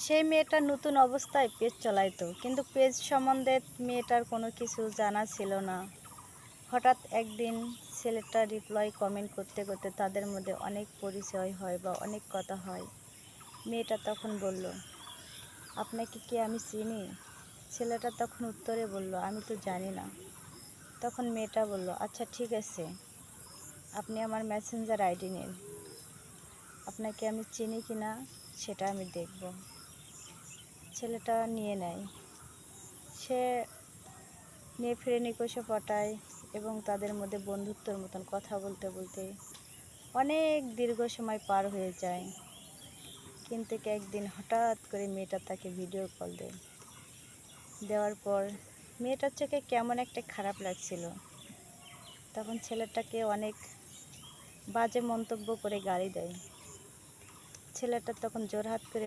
সেই মেয়েটা নতুন অবস্থায় পেজ চালাইতো, কিন্তু পেজ সম্বন্ধে মেয়েটার কোনো কিছু জানা ছিল না। হঠাৎ একদিন ছেলেটা রিপ্লাই কমেন্ট করতে করতে তাদের মধ্যে অনেক পরিচয় হয় বা অনেক কথা হয়। মেয়েটা তখন বলল, আপনাকে কি আমি চিনি? ছেলেটা তখন উত্তরে বলল, আমি তো জানি না। তখন মেয়েটা বলল, আচ্ছা ঠিক আছে, আপনি আমার মেসেঞ্জার আইডি নিন, আপনাকে আমি চিনি কি না সেটা আমি দেখব। ছেলেটা নিয়ে নেয়। সে নিয়ে ফ্রেন্ড রিকোয়েস্টে পাঠায় এবং তাদের মধ্যে বন্ধুত্বর মতন কথা বলতে বলতে অনেক দীর্ঘ সময় পার হয়ে যায়। কিন্তু একদিন হঠাৎ করে মেয়েটা তাকে ভিডিও কল দেয়। দেওয়ার পর মেয়েটার চোখে কেমন একটা খারাপ লাগছিল। তখন ছেলেটাকে অনেক বাজে মন্তব্য করে গালি দেয়। ছেলেটা তখন জোরহাত করে